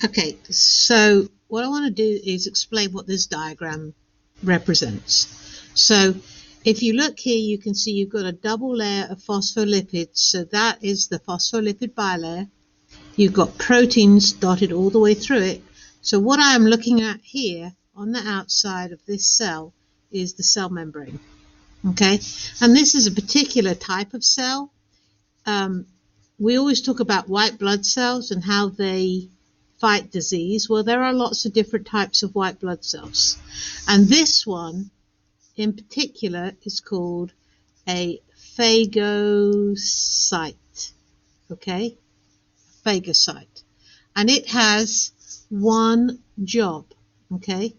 Okay, so what I want to do is explain what this diagram represents. So if you look here, you can see you've got a double layer of phospholipids. So that is the phospholipid bilayer. You've got proteins dotted all the way through it. So what I'm looking at here on the outside of this cell is the cell membrane. Okay, and this is a particular type of cell. We always talk about white blood cells and how they fight disease. Well, there are lots of different types of white blood cells, and this one in particular is called a phagocyte. Okay, phagocyte, and it has one job. Okay,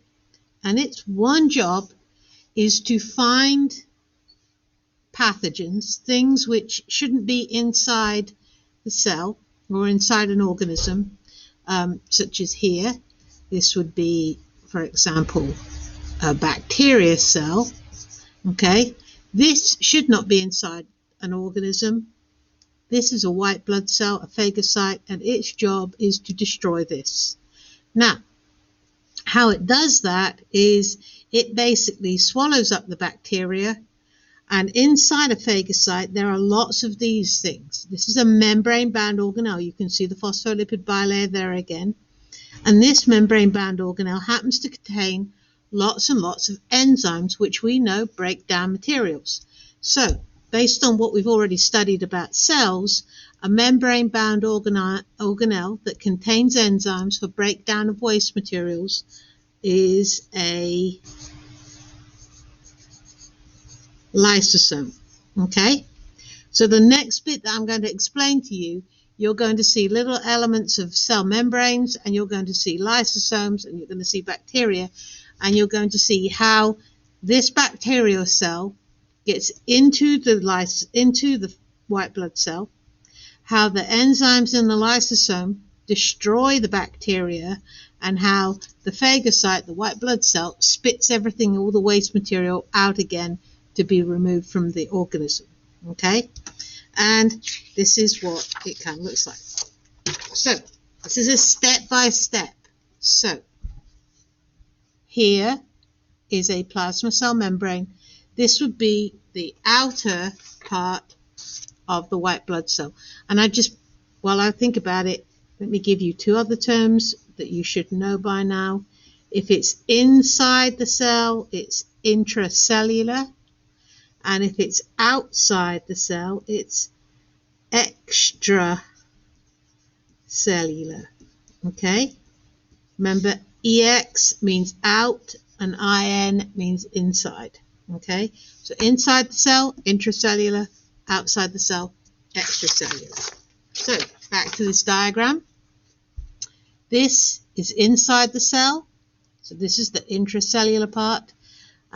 and its one job is to find pathogens, things which shouldn't be inside the cell or inside an organism, such as here. This would be, for example, a bacteria cell. Okay, this should not be inside an organism. This is a white blood cell, a phagocyte, and its job is to destroy this. Now, how it does that is it basically swallows up the bacteria, and inside a phagocyte there are lots of these things. This is a membrane-bound organelle. You can see the phospholipid bilayer there again. And this membrane-bound organelle happens to contain lots and lots of enzymes which we know break down materials. So, based on what we've already studied about cells, a membrane-bound organelle that contains enzymes for breakdown of waste materials is a lysosome. Okay, so the next bit that I'm going to explain to you, you're going to see little elements of cell membranes, and you're going to see lysosomes, and you're going to see bacteria, and you're going to see how this bacterial cell gets into the white blood cell, how the enzymes in the lysosome destroy the bacteria, and how the phagocyte, the white blood cell, spits everything, all the waste material, out again to be removed from the organism. Okay, and this is what it kind of looks like. So this is a step-by-step. So here is a plasma cell membrane. This would be the outer part of the white blood cell. And while I think about it, let me give you two other terms that you should know by now. If it's inside the cell, it's intracellular. And if it's outside the cell, it's extracellular. Okay? Remember, EX means out and IN means inside. Okay? So inside the cell, intracellular. Outside the cell, extracellular. So back to this diagram. This is inside the cell. So this is the intracellular part.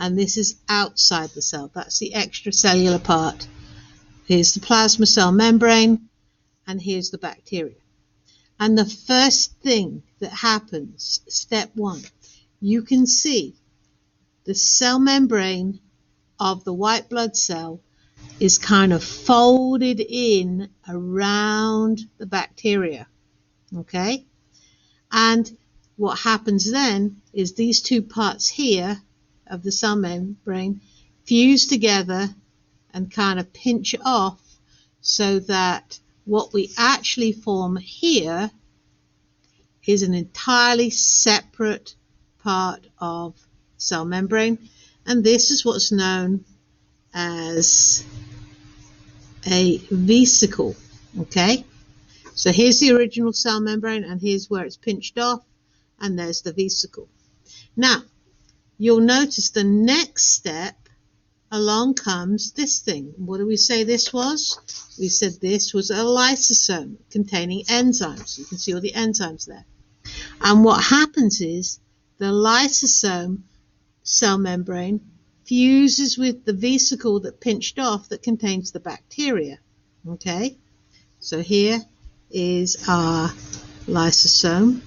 And this is outside the cell. That's the extracellular part. Here's the plasma cell membrane, and here's the bacteria. And the first thing that happens, step one, you can see the cell membrane of the white blood cell is kind of folded in around the bacteria. Okay? And what happens then is these two parts here of the cell membrane fuse together and kind of pinch off, so that what we actually form here is an entirely separate part of cell membrane, and this is what's known as a vesicle. Okay, so here's the original cell membrane, and here's where it's pinched off, and there's the vesicle. Now you'll notice the next step, along comes this thing. What do we say this was? We said this was a lysosome containing enzymes. You can see all the enzymes there. And what happens is the lysosome cell membrane fuses with the vesicle that pinched off that contains the bacteria. Okay, so here is our lysosome,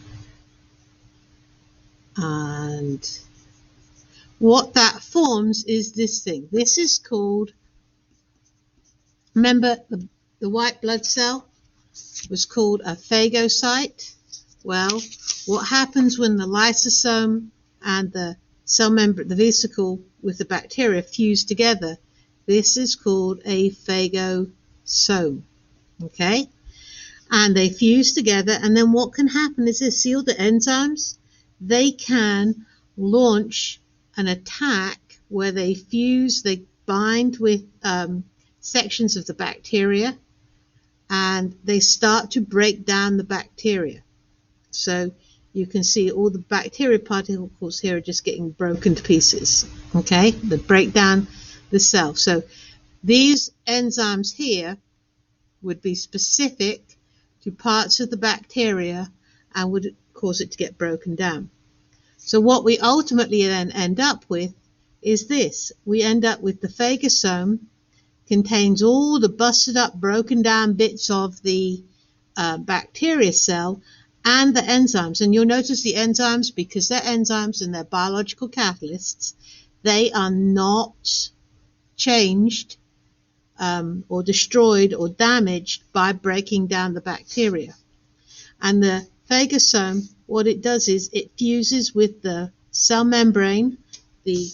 and what that forms is this thing. This is called, remember the white blood cell was called a phagocyte? Well, What happens when the lysosome and the cell membrane, the vesicle with the bacteria fuse together? This is called a phagosome. Okay? And they fuse together, and then what can happen is this: see all the enzymes? They can launch an attack where they fuse, they bind with sections of the bacteria, and they start to break down the bacteria. So you can see all the bacteria particles here are just getting broken to pieces. Okay, they break down the cell. So these enzymes here would be specific to parts of the bacteria and would cause it to get broken down. So what we ultimately then end up with is this. We end up with the phagosome contains all the busted up, broken down bits of the bacteria cell and the enzymes. And you'll notice the enzymes, because they're enzymes and they're biological catalysts, they are not changed or destroyed or damaged by breaking down the bacteria. And the phagosome, what it does is it fuses with the cell membrane, the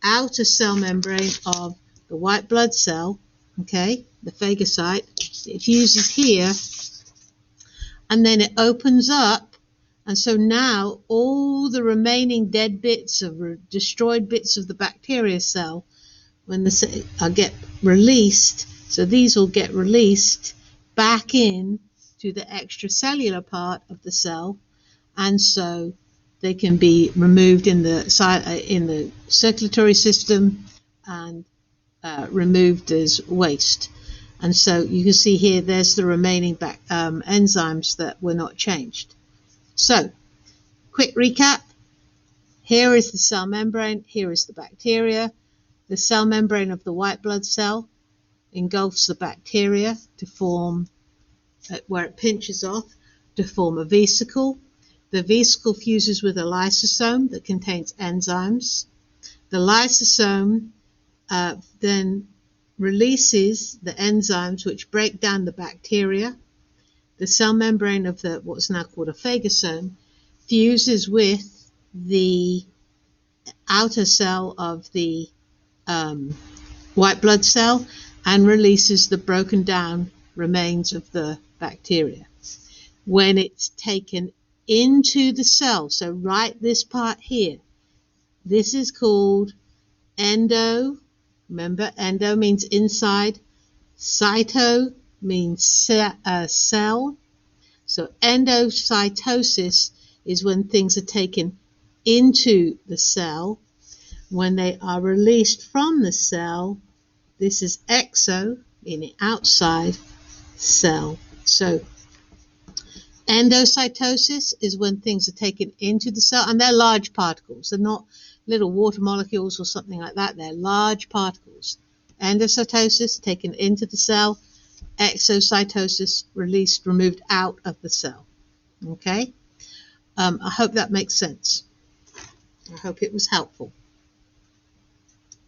outer cell membrane of the white blood cell, okay, the phagocyte. It fuses here, and then it opens up, and so now all the remaining dead bits of destroyed bits of the bacteria cell, when the get released, so these will get released back in to the extracellular part of the cell, and so they can be removed in the circulatory system and removed as waste. And so you can see here, there's the remaining enzymes that were not changed. So, quick recap. Here is the cell membrane, here is the bacteria. The cell membrane of the white blood cell engulfs the bacteria to form, where it pinches off, to form a vesicle. The vesicle fuses with a lysosome that contains enzymes. The lysosome then releases the enzymes which break down the bacteria. The cell membrane of what's now called a phagosome fuses with the outer cell of the white blood cell and releases the broken down remains of the bacteria. When it's taken into the cell, so write this part here, this is called endo. Remember, endo means inside, cyto means cell. So endocytosis is when things are taken into the cell. When they are released from the cell, this is exo, meaning outside, cell. So endocytosis is when things are taken into the cell, and they're large particles. They're not little water molecules or something like that. They're large particles. Endocytosis, taken into the cell. Exocytosis, released, removed out of the cell. Okay? I hope that makes sense. I hope it was helpful.